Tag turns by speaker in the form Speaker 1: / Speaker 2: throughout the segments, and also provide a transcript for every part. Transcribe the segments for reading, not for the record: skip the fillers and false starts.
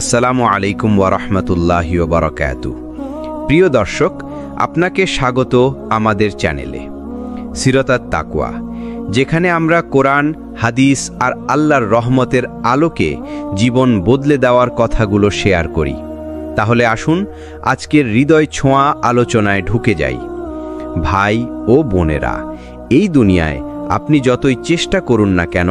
Speaker 1: আসসালামু আলাইকুম ওয়ারাহমাতুল্লাহি ওয়া বারাকাতুহু। প্রিয় দর্শক, আপনাকে স্বাগত আমাদের চ্যানেলে সিরাতাত তাকওয়া, যেখানে আমরা কোরআন, হাদিস আর আল্লাহর রহমতের আলোকে জীবন বদলে দেওয়ার কথাগুলো শেয়ার করি। তাহলে আসুন আজকের হৃদয় ছোঁয়া আলোচনায় ঢুকে যাই। ভাই ও বোনেরা, এই দুনিয়ায় আপনি যতই চেষ্টা করুন না কেন,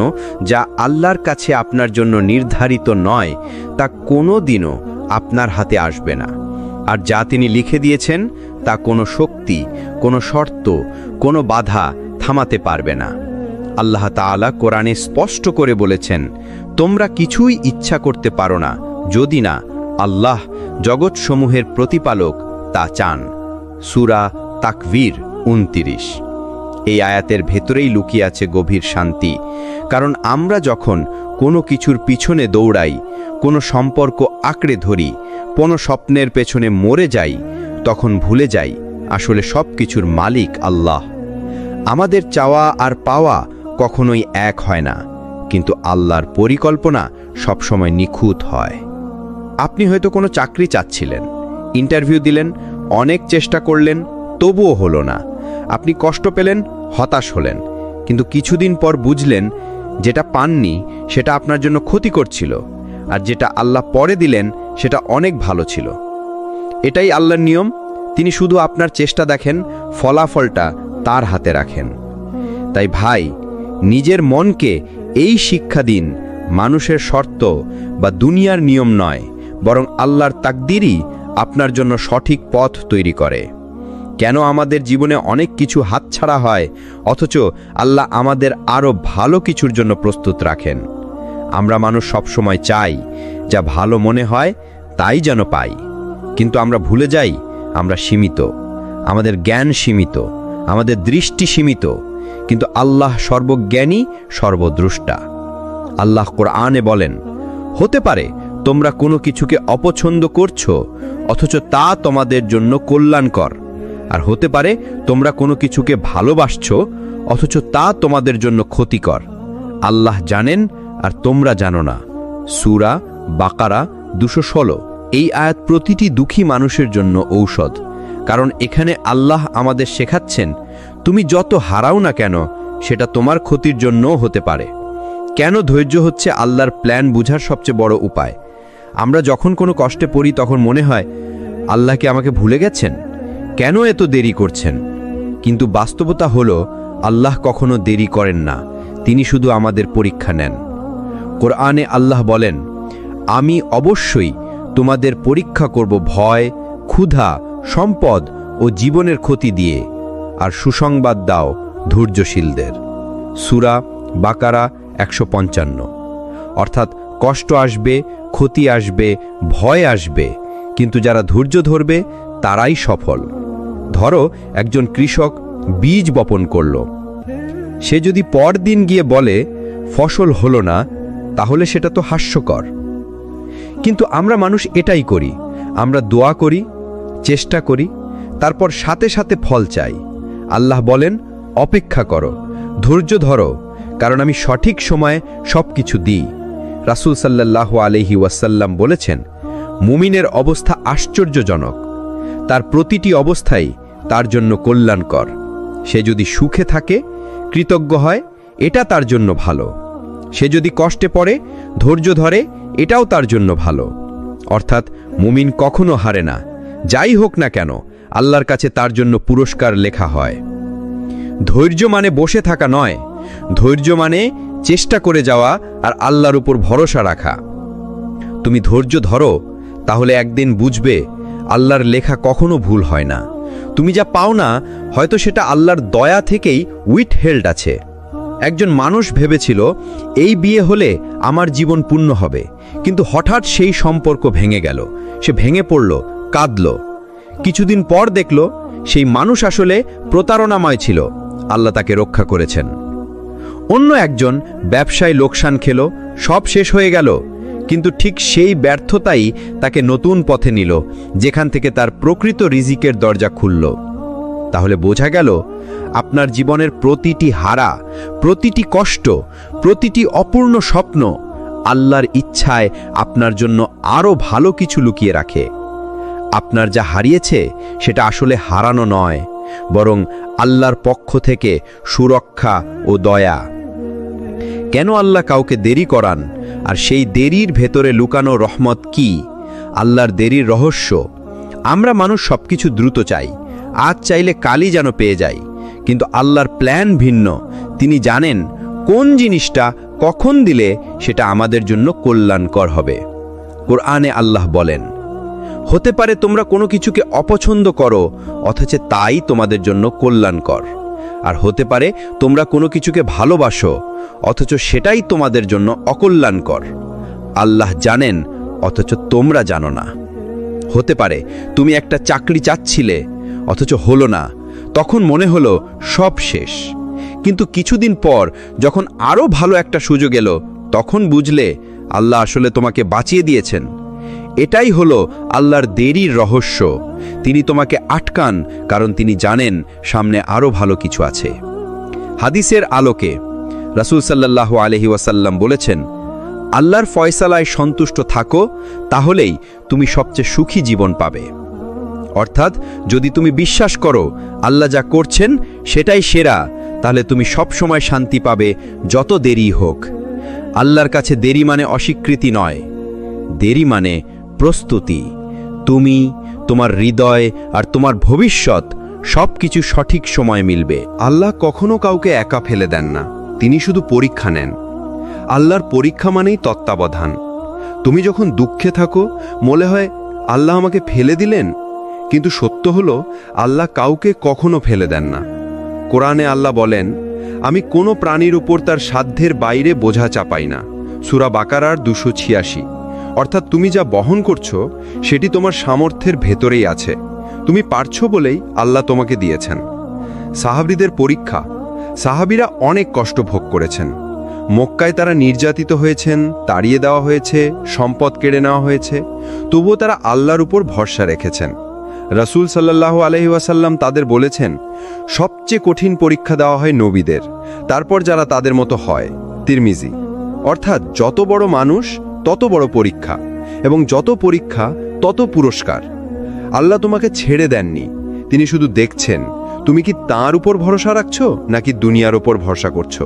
Speaker 1: যা আল্লাহর কাছে আপনার জন্য নির্ধারিত নয় তা কোনো দিনও আপনার হাতে আসবে না। আর যা তিনি লিখে দিয়েছেন তা কোনো শক্তি, কোনো শর্ত, কোনো বাধা থামাতে পারবে না। আল্লাহ তাআলা কোরআনে স্পষ্ট করে বলেছেন, তোমরা কিছুই ইচ্ছা করতে পারো না যদি না আল্লাহ জগৎসমূহের প্রতিপালক তা চান। সূরা তাকবীর 29। এই আয়াতের ভেতরেই লুকিয়ে আছে গভীর শান্তি। কারণ আমরা যখন কোনো কিছুর পিছনে দৌড়াই, কোনো সম্পর্ক আঁকড়ে ধরি, কোনো স্বপ্নের পেছনে মরে যাই, তখন ভুলে যাই আসলে সব কিছুর মালিক আল্লাহ। আমাদের চাওয়া আর পাওয়া কখনোই এক হয় না, কিন্তু আল্লাহর পরিকল্পনা সবসময় নিখুঁত হয়। আপনি হয়তো কোনো চাকরি চাচ্ছিলেন, ইন্টারভিউ দিলেন, অনেক চেষ্টা করলেন, তবুও হলো না। আপনি কষ্ট পেলেন, হতাশ হলেন, কিন্তু কিছুদিন পর বুঝলেন যেটা পাননি সেটা আপনার জন্য ক্ষতিকর ছিল, আর যেটা আল্লাহ পরে দিলেন সেটা অনেক ভালো ছিল। এটাই আল্লাহর নিয়ম। তিনি শুধু আপনার চেষ্টা দেখেন, ফলাফলটা তার হাতে রাখেন। তাই ভাই, নিজের মনকে এই শিক্ষা দিন, মানুষের শর্ত বা দুনিয়ার নিয়ম নয়, বরং আল্লাহর তাকদীরই আপনার জন্য সঠিক পথ তৈরি করে। কেন আমাদের জীবনে অনেক কিছু হাতছাড়া হয়, অথচ আল্লাহ আমাদের আরও ভালো কিছুর জন্য প্রস্তুত রাখেন? আমরা মানুষ সবসময় চাই যা ভালো মনে হয় তাই যেন পাই, কিন্তু আমরা ভুলে যাই আমরা সীমিত, আমাদের জ্ঞান সীমিত, আমাদের দৃষ্টি সীমিত, কিন্তু আল্লাহ সর্বজ্ঞানী, সর্বদ্রষ্টা। আল্লাহ কোরআনে বলেন, হতে পারে তোমরা কোনো কিছুকে অপছন্দ করছো অথচ তা তোমাদের জন্য কল্যাণকর, আর হতে পারে তোমরা কোনো কিছুকে ভালোবাসছো অথচ তা তোমাদের জন্য ক্ষতিকর। আল্লাহ জানেন আর তোমরা জানো না। সূরা বাকারা 216। এই আয়াত প্রতিটি দুঃখী মানুষের জন্য ঔষধ, কারণ এখানে আল্লাহ আমাদের শেখাচ্ছেন, তুমি যত হারাও না কেন সেটা তোমার ক্ষতির জন্যও হতে পারে। কেন ধৈর্য হচ্ছে আল্লাহর প্ল্যান বুঝার সবচেয়ে বড় উপায়। আমরা যখন কোনো কষ্টে পড়ি তখন মনে হয়, আল্লাহ কি আমাকে ভুলে গেছেন? কেন এত দেরি করছেন? কিন্তু বাস্তবতা হলো, আল্লাহ কখনো দেরি করেন না, তিনি শুধু আমাদের পরীক্ষা নেন। কোরআনে আল্লাহ বলেন, আমি অবশ্যই তোমাদের পরীক্ষা করব ভয়, ক্ষুধা, সম্পদ ও জীবনের ক্ষতি দিয়ে, আর সুসংবাদ দাও ধৈর্যশীলদের। সূরা বাকারা 155। অর্থাৎ কষ্ট আসবে, ক্ষতি আসবে, ভয় আসবে, কিন্তু যারা ধৈর্য ধরবে তারাই সফল। ধরো একজন কৃষক বীজ বপন করল, সে যদি পরদিন গিয়ে বলে ফসল হলো না, তাহলে সেটা তো হাস্যকর। কিন্তু আমরা মানুষ এটাই করি, আমরা দোয়া করি, চেষ্টা করি, তারপর সাথে সাথে ফল চাই। আল্লাহ বলেন, অপেক্ষা করো, ধৈর্য ধরো, কারণ আমি সঠিক সময়ে সবকিছু দিই। রাসূল সাল্লাল্লাহু আলাইহি ওয়াসাল্লাম বলেছেন, মুমিনের অবস্থা আশ্চর্যজনক, তার প্রতিটি অবস্থাই তার জন্য কল্যাণকর। সে যদি সুখে থাকে, কৃতজ্ঞ হয়, এটা তার জন্য ভালো। সে যদি কষ্টে পড়ে, ধৈর্য ধরে, এটাও তার জন্য ভালো। অর্থাৎ মুমিন কখনো হারে না, যাই হোক না কেন আল্লাহর কাছে তার জন্য পুরস্কার লেখা হয়। ধৈর্য মানে বসে থাকা নয়, ধৈর্য মানে চেষ্টা করে যাওয়া আর আল্লাহর উপর ভরসা রাখা। তুমি ধৈর্য ধরো, তাহলে একদিন বুঝবে আল্লাহর লেখা কখনো ভুল হয় না। তুমি যা পাও না, হয়তো সেটা আল্লাহর দয়া থেকেই উইথ হেল্ড আছে। একজন মানুষ ভেবেছিল, এই বিয়ে হলে আমার জীবন পূর্ণ হবে, কিন্তু হঠাৎ সেই সম্পর্ক ভেঙে গেল। সে ভেঙে পড়ল, কাঁদল। কিছুদিন পর দেখল সেই মানুষ আসলে প্রতারণাময় ছিল, আল্লাহ তাকে রক্ষা করেছেন। অন্য একজন ব্যবসায় লোকসান খেল, সব শেষ হয়ে গেল, কিন্তু ঠিক সেই ব্যর্থতাই তাকে নতুন পথে নিল, যেখান থেকে তার প্রকৃত রিজিকের দরজা খুলল। তাহলে বোঝা গেল, আপনার জীবনের প্রতিটি হারা, প্রতিটি কষ্ট, প্রতিটি অপূর্ণ স্বপ্ন আল্লাহর ইচ্ছায় আপনার জন্য আরও ভালো কিছু লুকিয়ে রাখে। আপনার যা হারিয়েছে সেটা আসলে হারানো নয়, বরং আল্লাহর পক্ষ থেকে সুরক্ষা ও দয়া। কেন আল্লাহ কাউকে দেরি করান, আর সেই দেরির ভেতরে লুকানো রহমত কি? আল্লাহর দেরির রহস্য। আমরা মানুষ সবকিছু দ্রুত চাই, আজ চাইলে কালই যেন পেয়ে যাই, কিন্তু আল্লাহর প্ল্যান ভিন্ন। তিনি জানেন কোন জিনিসটা কখন দিলে সেটা আমাদের জন্য কল্যাণকর হবে। কোরআনে আল্লাহ বলেন, হতে পারে তোমরা কোনো কিছুকে অপছন্দ করো অথচ তাই তোমাদের জন্য কল্যাণকর, আর হতে পারে তোমরা কোনো কিছুকে ভালোবাসো অথচ সেটাই তোমাদের জন্য অকল্যাণকর। আল্লাহ জানেন অথচ তোমরা জানো না। হতে পারে তুমি একটা চাকরি চাচ্ছিলে অথচ হলো না, তখন মনে হলো সব শেষ, কিন্তু কিছুদিন পর যখন আরও ভালো একটা সুযোগ এলো তখন বুঝলে আল্লাহ আসলে তোমাকে বাঁচিয়ে দিয়েছেন। এটাই হলো আল্লাহর দেরির রহস্য। তিনি তোমাকে আটকান কারণ তিনি জানেন সামনে আরও ভালো কিছু আছে। হাদিসের আলোকে রাসূল সাল্লাল্লাহু আলাইহি ওয়াসাল্লাম বলেছেন, আল্লাহর ফয়সালায় সন্তুষ্ট থাকো, তাহলেই তুমি সবচেয়ে সুখী জীবন পাবে। অর্থাৎ যদি তুমি বিশ্বাস করো আল্লাহ যা করছেন সেটাই সেরা, তাহলে তুমি সব সময় শান্তি পাবে, যত দেরি হোক। আল্লাহর কাছে দেরি মানে অস্বীকৃতি নয়, দেরি মানে প্রস্তুতি। তুমি, তোমার হৃদয় আর তোমার ভবিষ্যৎ সবকিছু সঠিক সময় মিলবে।
Speaker 2: আল্লাহ কখনো কাউকে একা ফেলে দেন না, তিনি শুধু পরীক্ষা নেন। আল্লাহর পরীক্ষা মানেই তত্ত্বাবধান। তুমি যখন দুঃখে থাকো মনে হয় আল্লাহ আমাকে ফেলে দিলেন, কিন্তু সত্য হলো আল্লাহ কাউকে কখনো ফেলে দেন না। কোরআনে আল্লাহ বলেন, আমি কোনো প্রাণীর উপর তার সাধ্যের বাইরে বোঝা চাপাই না। সূরা বাকারার 286। অর্থাৎ তুমি যা বহন করছো সেটি তোমার সামর্থ্যের ভেতরেই আছে, তুমি পারছো বলেই আল্লাহ তোমাকে দিয়েছেন। সাহাবীদের পরীক্ষা। সাহাবীরা অনেক কষ্ট ভোগ করেছেন। মক্কায় তারা নির্যাতিত হয়েছেন, তাড়িয়ে দেওয়া হয়েছে, সম্পদ কেড়ে নেওয়া হয়েছে, তবুও তারা আল্লাহর উপর ভরসা রেখেছেন। রাসূল সাল্লাল্লাহু আলাইহি ওয়াসাল্লাম তাদের বলেছেন, সবচেয়ে কঠিন পরীক্ষা দেওয়া হয় নবীদের, তারপর যারা তাদের মতো হয়। তিরমিজি। অর্থাৎ যত বড় মানুষ তত বড় পরীক্ষা, এবং যত পরীক্ষা তত পুরস্কার। আল্লাহ তোমাকে ছেড়ে দেননি, তিনি শুধু দেখছেন তুমি কি তাঁর উপর ভরসা রাখছো নাকি দুনিয়ার উপর ভরসা করছো।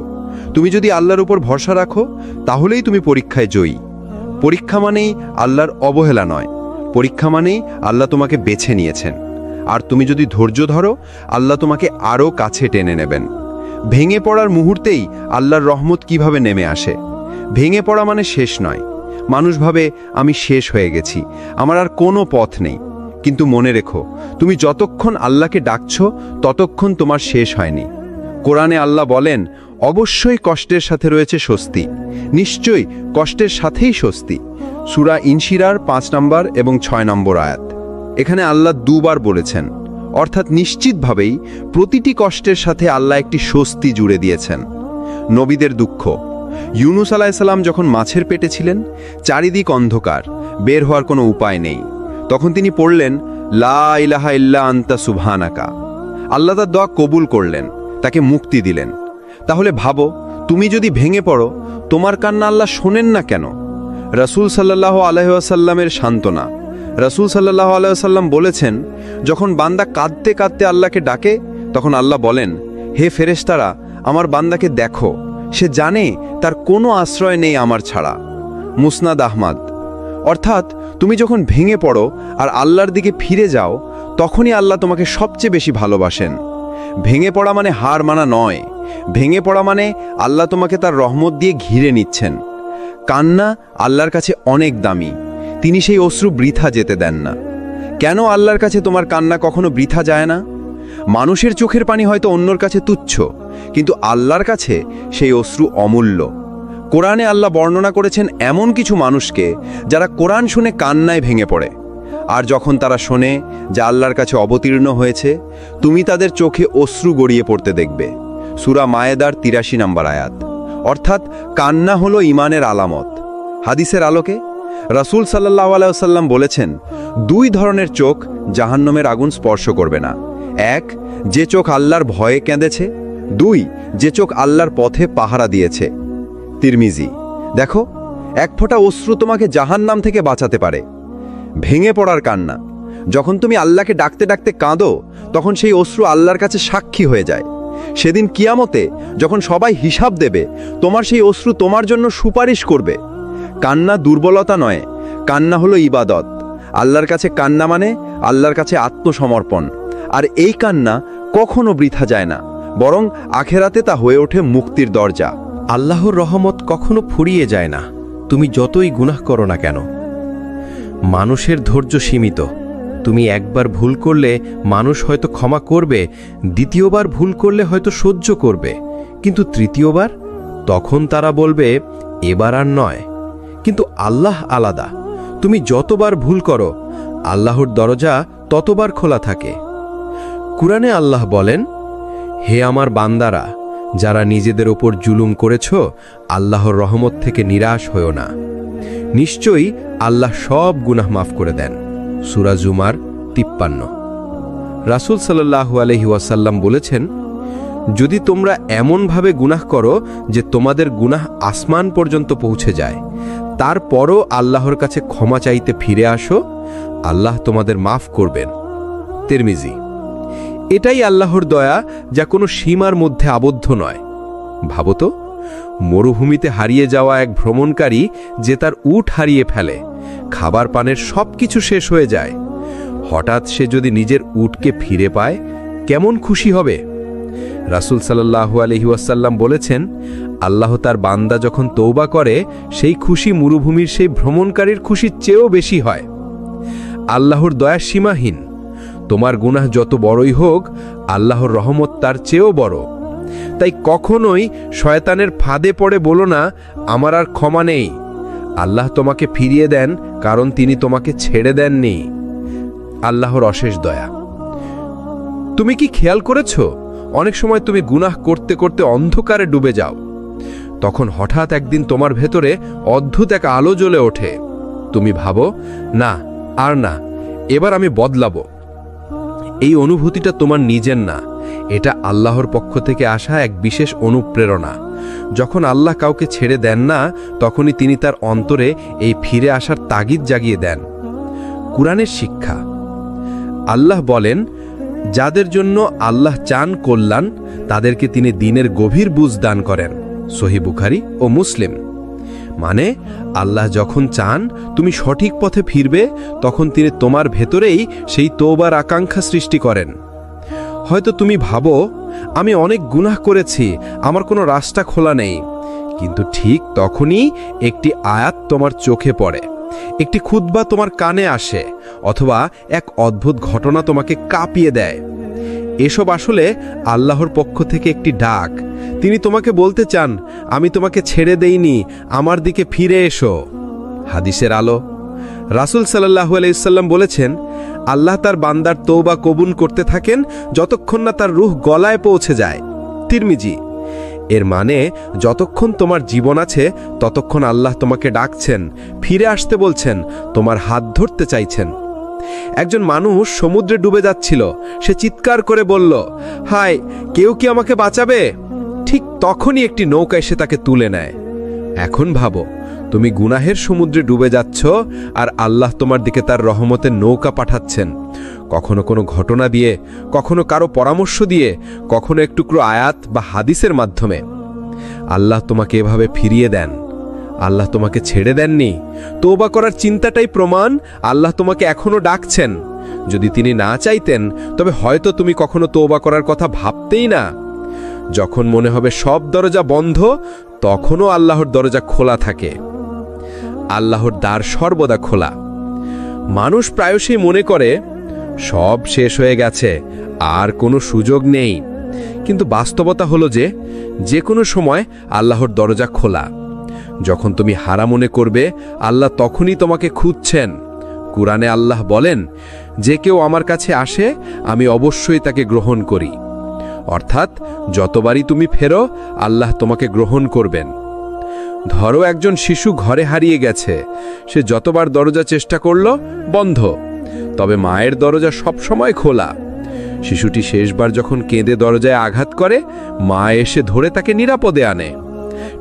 Speaker 2: তুমি যদি আল্লাহর উপর ভরসা রাখো তাহলেই তুমি পরীক্ষায় জয়ী। পরীক্ষা মানেই আল্লাহর অবহেলা নয়, পরীক্ষা মানেই আল্লাহ তোমাকে বেছে নিয়েছেন। আর তুমি যদি ধৈর্য ধরো আল্লাহ তোমাকে আরও কাছে টেনে নেবেন। ভেঙে পড়ার মুহূর্তেই আল্লাহর রহমত কিভাবে নেমে আসে। ভেঙে পড়া মানে শেষ নয়। মানুষ ভাবে আমি শেষ হয়ে গেছি, আমার আর কোনো পথ নেই। কিন্তু মনে রেখো, তুমি যতক্ষণ আল্লাহকে ডাকছো ততক্ষণ তোমার শেষ হয়নি। কোরআনে আল্লাহ বলেন, অবশ্যই কষ্টের সাথে রয়েছে স্বস্তি, নিশ্চয়ই কষ্টের সাথেই স্বস্তি। সূরা ইনশিরার 5 নম্বর এবং 6 নম্বর আয়াত। এখানে আল্লাহ দুবার বলেছেন, অর্থাৎ নিশ্চিতভাবেই প্রতিটি কষ্টের সাথে আল্লাহ একটি স্বস্তি জুড়ে দিয়েছেন। নবীদের দুঃখ। ইউনুস আলাইহিস সালাম যখন মাছের পেটে ছিলেন, চারিদিক অন্ধকার, বের হওয়ার কোনো উপায় নেই, তখন তিনি পড়লেন, লা ইলাহা ইল্লা আনতা সুবহানাকা। আল্লাহ তার দোয়া কবুল করলেন, তাকে মুক্তি দিলেন। তাহলে ভাবো, তুমি যদি ভেঙে পড়ো, তোমার কান্না আল্লাহ শোনেন না কেন? রাসূল সাল্লাল্লাহু আলাইহি ওয়াসাল্লামের সান্ত্বনা। রাসূল সাল্লাল্লাহু আলাইহি ওয়াসাল্লাম বলেছেন, যখন বান্দা কাঁদতে কাঁদতে আল্লাহকে ডাকে তখন আল্লাহ বলেন, হে ফেরেশতারা, আমার বান্দাকে দেখো, সে জানে তার কোনো আশ্রয় নেই আমার ছাড়া। মুসনাদ আহমদ। অর্থাৎ তুমি যখন ভেঙে পড়ো আর আল্লাহর দিকে ফিরে যাও তখনই আল্লাহ তোমাকে সবচেয়ে বেশি ভালোবাসেন। ভেঙে পড়া মানে হার মানা নয়, ভেঙে পড়া মানে আল্লাহ তোমাকে তার রহমত দিয়ে ঘিরে নিচ্ছেন। কান্না আল্লাহর কাছে অনেক দামি, তিনি সেই অশ্রু বৃথা যেতে দেন না। কেন আল্লাহর কাছে তোমার কান্না কখনো বৃথা যায় না? মানুষের চোখের পানি হয়তো অন্যর কাছে তুচ্ছ, কিন্তু আল্লাহর কাছে সেই অশ্রু অমূল্য। কোরআনে আল্লাহ বর্ণনা করেছেন এমন কিছু মানুষকে যারা কোরআন শুনে কান্নায় ভেঙে পড়ে, আর যখন তারা শোনে যে আল্লাহর কাছে অবতীর্ণ হয়েছে, তুমি তাদের চোখে অশ্রু গড়িয়ে পড়তে দেখবে। সূরা মায়েদার 83 নম্বর আয়াত। অর্থাৎ কান্না হলো ঈমানের আলামত। হাদিসের আলোকে রাসূল সাল্লাল্লাহু আলাইহি ওয়াসাল্লাম বলেছেন, 2 ধরনের চোখ জাহান্নামের আগুন স্পর্শ করবে না। 1, যে চোখ আল্লাহর ভয়ে কেঁদেছে। 2, যে চোখ আল্লাহর পথে পাহারা দিয়েছে। তিরমিজি। দেখো, এক ফোঁটা অশ্রু তোমাকে জাহান্নাম থেকে বাঁচাতে পারে। ভেঙে পড়ার কান্না, যখন তুমি আল্লাহকে ডাকতে ডাকতে কাঁদো, তখন সেই অশ্রু আল্লাহর কাছে সাক্ষী হয়ে যায়। সেদিন কিয়ামতে যখন সবাই হিসাব দেবে, তোমার সেই অশ্রু তোমার জন্য সুপারিশ করবে। কান্না দুর্বলতা নয়, কান্না হলো ইবাদত। আল্লাহর কাছে কান্না মানে আল্লাহর কাছে আত্মসমর্পণ। আর এই কান্না কখনো বৃথা যায় না, বরং আখেরাতে তা হয়ে ওঠে মুক্তির দরজা।
Speaker 3: আল্লাহর রহমত কখনো ফুরিয়ে যায় না, তুমি যতই গুনাহ করো না কেন। মানুষের ধৈর্য সীমিত। তুমি একবার ভুল করলে মানুষ হয়তো ক্ষমা করবে, দ্বিতীয়বার ভুল করলে হয়তো সহ্য করবে, কিন্তু তৃতীয়বার তখন তারা বলবে এবার আর নয়। কিন্তু আল্লাহ আলাদা। তুমি যতবার ভুল করো, আল্লাহর দরজা ততবার খোলা থাকে। কুরআনে আল্লাহ বলেন, হে আমার বান্দারা, যারা নিজেদের ওপর জুলুম করেছ, আল্লাহর রহমত থেকে নিরাশ হও না। নিশ্চয়ই আল্লাহ সব গুনাহ মাফ করে দেন। সূরা জুমার 53। রাসূল সাল্লাল্লাহু আলাইহি ওয়াসাল্লাম বলেছেন, যদি তোমরা এমনভাবে গুনাহ করো যে তোমাদের গুনাহ আসমান পর্যন্ত পৌঁছে যায়, তারপরও আল্লাহর কাছে ক্ষমা চাইতে ফিরে আসো, আল্লাহ তোমাদের মাফ করবেন। তিরমিজি। এটাই আল্লাহর দয়া, যা কোনো সীমার মধ্যে আবদ্ধ নয়। ভাবো তো, মরুভূমিতে হারিয়ে যাওয়া এক ভ্রমণকারী যে তার উট হারিয়ে ফেলে, খাবার পানের সবকিছু শেষ হয়ে যায়, হঠাৎ সে যদি নিজের উটকে ফিরে পায়, কেমন খুশি হবে। রাসূল সাল্লাল্লাহু আলাইহি ওয়াসাল্লাম বলেছেন, আল্লাহ তার বান্দা যখন তওবা করে, সেই খুশি মরুভূমির সেই ভ্রমণকারীর খুশির চেয়েও বেশি হয়। আল্লাহর দয়া সীমাহীন। তোমার গুনাহ যত বড়ই হোক, আল্লাহর রহমত তার চেয়েও বড়। তাই কখনোই শয়তানের ফাঁদে পড়ে বলো না, আমার আর ক্ষমা নেই। আল্লাহ তোমাকে ফিরিয়ে দেন, কারণ তিনি তোমাকে ছেড়ে দেননি। আল্লাহর অশেষ দয়া। তুমি কি খেয়াল করেছ, অনেক সময় তুমি গুনাহ করতে করতে অন্ধকারে ডুবে যাও, তখন হঠাৎ একদিন তোমার ভেতরে অদ্ভুত এক আলো জ্বলে ওঠে। তুমি ভাবো, না আর না, এবার আমি বদলাবো। এই অনুভূতিটা তোমার নিজের না, এটা আল্লাহর পক্ষ থেকে আসা এক বিশেষ অনুপ্রেরণা। যখন আল্লাহ কাউকে ছেড়ে দেন না, তখনই তিনি তার অন্তরে এই ফিরে আসার তাগিদ জাগিয়ে দেন। কুরআনের শিক্ষা। আল্লাহ বলেন, যাদের জন্য আল্লাহ চান কল্যাণ, তাদেরকে তিনি দ্বীনের গভীর বুঝ দান করেন। সহিহ বুখারী ও মুসলিম। মানে আল্লাহ যখন চান তুমি সঠিক পথে ফিরবে, তখন তিনি তোমার ভেতরেই সেই তওবার আকাঙ্ক্ষা সৃষ্টি করেন। হয়তো তুমি ভাবো, আমি অনেক গুনাহ করেছি, আমার কোনো রাস্তা খোলা নেই। কিন্তু ঠিক তখনই একটি আয়াত তোমার চোখে পড়ে, একটি খুতবা তোমার কানে আসে, অথবা এক অদ্ভুত ঘটনা তোমাকে কাঁপিয়ে দেয়। এসব আসলে আল্লাহর পক্ষ থেকে একটি ডাক। তিনি তোমাকে বলতে চান, আমি তোমাকে ছেড়ে দেইনি, আমার দিকে ফিরে এসো। হাদিসের আলো। রাসূল সাল্লাল্লাহু আলাইহি সাল্লাম বলেছেন, আল্লাহ তার বান্দার তওবা কবুল করতে থাকেন যতক্ষণ না তার রূহ গলায় পৌঁছে যায়। তিরমিজি। এর মানে যতক্ষণ তোমার জীবন আছে, ততক্ষণ আল্লাহ তোমাকে ডাকছেন, ফিরে আসতে বলছেন, তোমার হাত ধরতে চাইছেন। একজন মানুষ সমুদ্রে ডুবে যাচ্ছিল। সে চিৎকার করে বলল, হায়, কেউ কি আমাকে বাঁচাবে? ঠিক তখনই একটি নৌকা এসে তাকে তুলে নেয়। এখন ভাবো, তুমি গুনাহের সমুদ্রে ডুবে যাচ্ছ, আর আল্লাহ তোমার দিকে তার রহমতের নৌকা পাঠাচ্ছেন। কখনো কোনো ঘটনা দিয়ে, কখনো কারো পরামর্শ দিয়ে, কখনো এক টুকরো আয়াত বা হাদিসের মাধ্যমে। আল্লাহ তোমাকে এভাবে ফিরিয়ে দেন। আল্লাহ তোমাকে ছেড়ে দেননি। তওবা করার চিন্তাটাই প্রমাণ আল্লাহ তোমাকে এখনো ডাকছেন। যদি তিনি না চাইতেন, তবে হয়তো তুমি কখনো তওবা করার কথা ভাবতেই না। যখন মনে হবে সব দরজা বন্ধ, তখনও আল্লাহর দরজা খোলা থাকে। আল্লাহর দ্বার সর্বদা খোলা। মানুষ প্রায়শই মনে করে সব শেষ হয়ে গেছে, আর কোনো সুযোগ নেই। কিন্তু বাস্তবতা হলো যে কোনো সময় আল্লাহর দরজা খোলা। যখন তুমি হারা মনে করবে, আল্লাহ তখনই তোমাকে খুঁজছেন। কুরআনে আল্লাহ বলেন, যে কেউ আমার কাছে আসে, আমি অবশ্যই তাকে গ্রহণ করি। অর্থাৎ যতবারই তুমি ফেরো, আল্লাহ তোমাকে গ্রহণ করবেন। ধরো একজন শিশু ঘরে হারিয়ে গেছে, সে যতবার দরজা চেষ্টা করল, বন্ধ। তবে মায়ের দরজা সবসময় খোলা। শিশুটি শেষবার যখন কেঁদে দরজায় আঘাত করে, মা এসে ধরে তাকে নিরাপদে আনে।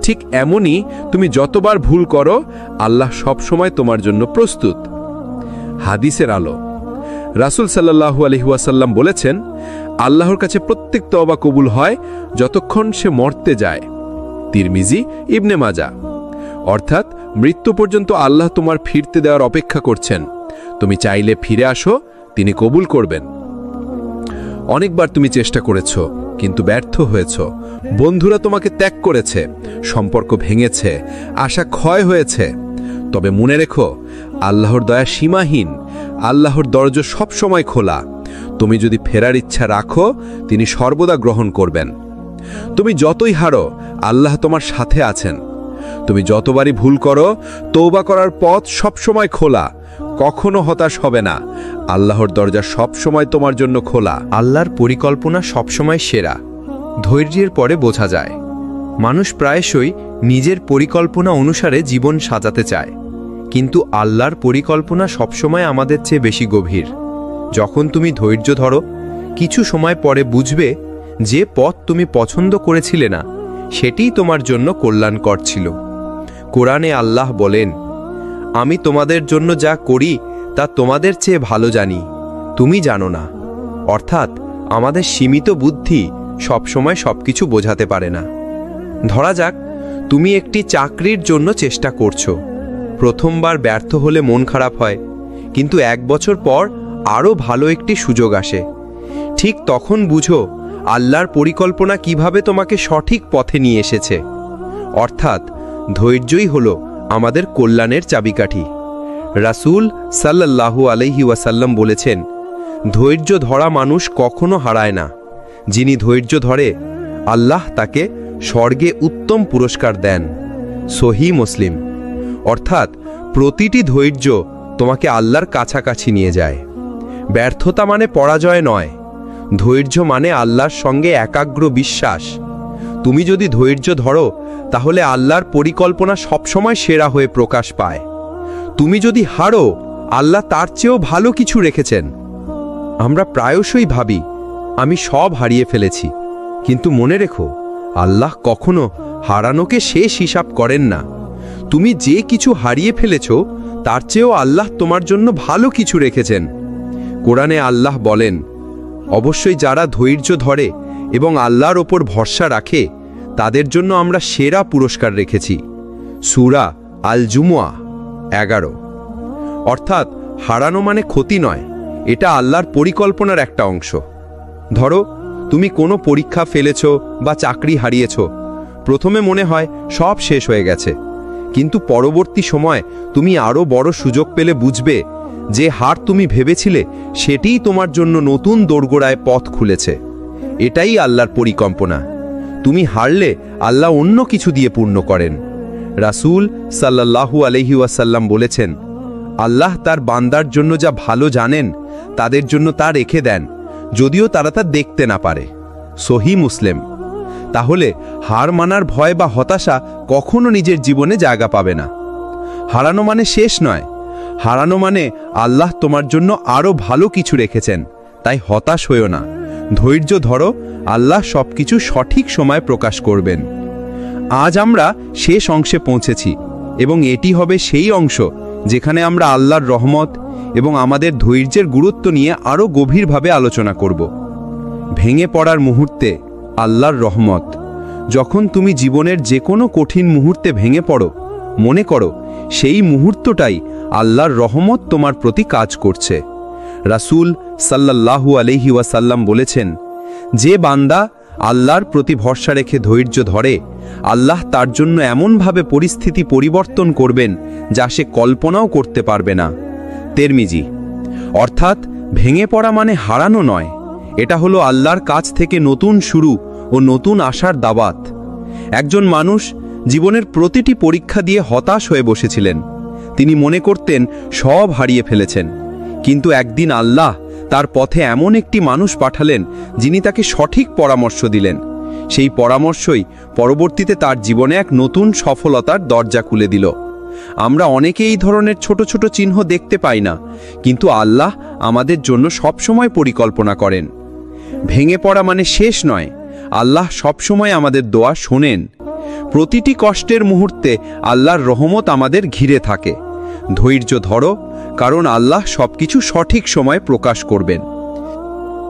Speaker 4: ঠিক এমনই তুমি যতবার ভুল করো আল্লাহ সব সময় তোমার জন্য প্রস্তুত। হাদিসের আলো। রাসূল সাল্লাল্লাহু আলাইহি ওয়াসাল্লাম বলেছেন, আল্লাহর কাছে প্রত্যেক তওবা কবুল হয় যতক্ষণ সে মরতে যায়। তিরমিজি, ইবনে মাজা। অর্থাৎ মৃত্যু পর্যন্ত আল্লাহ তোমার ফিরতে দেওয়ার অপেক্ষা করছেন। তুমি চাইলে ফিরে আসো, তিনি কবুল করবেন। অনেকবার তুমি চেষ্টা করেছ কিন্তু ব্যর্থ হয়েছ। বন্ধুরা তোমাকে ত্যাগ করেছে, সম্পর্ক ভেঙেছে, আশা ক্ষয় হয়েছে। তবে মনে রেখো, আল্লাহর দয়া সীমাহীন, আল্লাহর দরজা সব সময় খোলা। তুমি যদি ফেরার ইচ্ছা রাখো, তিনি সর্বদা গ্রহণ করবেন। তুমি যতই হারো, আল্লাহ তোমার সাথে আছেন। তুমি যতবারই ভুল করো, তওবা করার পথ সব সময় খোলা। কখনো হতাশ হবে না, আল্লাহর দরজা সব সময় তোমার জন্য খোলা।
Speaker 3: আল্লাহর পরিকল্পনা সবসময় সেরা। ধৈর্যের পরে বোঝা যায়। মানুষ প্রায়শই নিজের পরিকল্পনা অনুসারে জীবন সাজাতে চায়, কিন্তু আল্লাহর পরিকল্পনা সবসময় আমাদের চেয়ে বেশি গভীর। যখন তুমি ধৈর্য ধরো, কিছু সময় পরে বুঝবে যে পথ তুমি পছন্দ করেছিলে না, সেটিই তোমার জন্য কল্যাণকর ছিল। কোরআনে আল্লাহ বলেন, আমি তোমাদের জন্য যা করি তা তোমাদের চেয়ে ভালো জানি, তুমি জানো না। অর্থাৎ আমাদের সীমিত বুদ্ধি সবসময় সবকিছু বোঝাতে পারে না। ধরা যাক, তুমি একটি চাকরির জন্য চেষ্টা করছো। প্রথমবার ব্যর্থ হলে মন খারাপ হয়, কিন্তু 1 বছর পর আরও ভালো একটি সুযোগ আসে। ঠিক তখন বুঝো আল্লাহর পরিকল্পনা কিভাবে তোমাকে সঠিক পথে নিয়ে এসেছে। অর্থাৎ ধৈর্যই হলো আমাদের কল্যাণের চাবিকাঠি। রাসূল সাল্লাল্লাহু আলাইহি ওয়াসাল্লাম বলেছেন, ধৈর্য ধরা মানুষ কখনো হারায় না। যিনি ধৈর্য ধরে, আল্লাহ তাকে স্বর্গে উত্তম পুরস্কার দেন। সহিহ মুসলিম। অর্থাৎ প্রতিটি ধৈর্য তোমাকে আল্লাহর কাছাকাছি নিয়ে যায়। ব্যর্থতা মানে পরাজয় নয়, ধৈর্য মানে আল্লাহর সঙ্গে একাগ্র বিশ্বাস। তুমি যদি ধৈর্য ধরো, তাহলে আল্লাহর পরিকল্পনা সবসময় সেরা হয়ে প্রকাশ পায়। তুমি যদি হারো, আল্লাহ তার চেয়েও ভালো কিছু রেখেছেন। আমরা প্রায়শই ভাবি, আমি সব হারিয়ে ফেলেছি, কিন্তু মনে রেখো, আল্লাহ কখনো হারানোকে শেষ হিসাব করেন না। তুমি যে কিছু হারিয়ে ফেলেছ, তার চেয়েও আল্লাহ তোমার জন্য ভালো কিছু রেখেছেন। কোরআনে আল্লাহ বলেন, অবশ্যই যারা ধৈর্য ধরে এবং আল্লাহর ওপর ভরসা রাখে, তাদের জন্য আমরা সেরা পুরস্কার রেখেছি। সূরা আল জুমুয়া 11। অর্থাৎ হারানো মানে ক্ষতি নয়, এটা আল্লাহর পরিকল্পনার একটা অংশ। ধরো, তুমি কোনো পরীক্ষা ফেলেছ বা চাকরি হারিয়েছ। প্রথমে মনে হয় সব শেষ হয়ে গেছে, কিন্তু পরবর্তী সময় তুমি আরও বড় সুযোগ পেলে বুঝবে যে হার তুমি ভেবেছিলে সেটিই তোমার জন্য নতুন দোরগোড়ায় পথ খুলেছে। এটাই আল্লাহর পরিকল্পনা। তুমি হারলে আল্লাহ অন্য কিছু দিয়ে পূর্ণ করেন। রাসূল সাল্লাল্লাহু আলাইহি ওয়াসাল্লাম বলেছেন, আল্লাহ তার বান্দার জন্য যা ভালো জানেন, তাদের জন্য তা রেখে দেন, যদিও তারা তা দেখতে না পারে। সহিহ মুসলিম। তাহলে হার মানার ভয় বা হতাশা কখনো নিজের জীবনে জায়গা পাবে না। হারানো মানে শেষ নয়, হারানো মানে আল্লাহ তোমার জন্য আরও ভালো কিছু রেখেছেন। তাই হতাশ হইও না, ধৈর্য ধরো, আল্লাহ সবকিছু সঠিক সময় প্রকাশ করবেন। আজ আমরা শেষ অংশে পৌঁছেছি, এবং এটি হবে সেই অংশ যেখানে আমরা আল্লাহর রহমত এবং আমাদের ধৈর্যের গুরুত্ব নিয়ে আরও গভীরভাবে আলোচনা করব। ভেঙে পড়ার মুহূর্তে আল্লাহর রহমত। যখন তুমি জীবনের যে কোনো কঠিন মুহূর্তে ভেঙে পড়ো, মনে করো সেই মুহূর্তটাই আল্লাহর রহমত তোমার প্রতি কাজ করছে। রাসূল সাল্লাল্লাহু আলাইহি ওয়াসাল্লাম বলেছেন, যে বান্দা আল্লাহর প্রতি ভরসা রেখে ধৈর্য ধরে, আল্লাহ তার জন্য এমনভাবে পরিস্থিতি পরিবর্তন করবেন যা সে কল্পনাও করতে পারবে না। তিরমিজি। অর্থাৎ ভেঙে পড়া মানে হারানো নয়, এটা হলো আল্লাহর কাছ থেকে নতুন শুরু ও নতুন আশার দাওয়াত। একজন মানুষ জীবনের প্রতিটি পরীক্ষা দিয়ে হতাশ হয়ে বসেছিলেন। তিনি মনে করতেন সব হারিয়ে ফেলেছেন, কিন্তু একদিন আল্লাহ তার পথে এমন একটি মানুষ পাঠালেন যিনি তাকে সঠিক পরামর্শ দিলেন। সেই পরামর্শই পরবর্তীতে তার জীবনে এক নতুন সফলতার দরজা খুলে দিল। আমরা অনেকে এই ধরনের ছোট ছোট চিহ্ন দেখতে পাই না, কিন্তু আল্লাহ আমাদের জন্য সবসময় পরিকল্পনা করেন। ভেঙে পড়া মানে শেষ নয়, আল্লাহ সবসময় আমাদের দোয়া শোনেন।
Speaker 2: প্রতিটি কষ্টের মুহূর্তে আল্লাহর রহমত আমাদের ঘিরে থাকে। ধৈর্য ধরো, কারণ আল্লাহ সবকিছু সঠিক সময়ে প্রকাশ করবেন।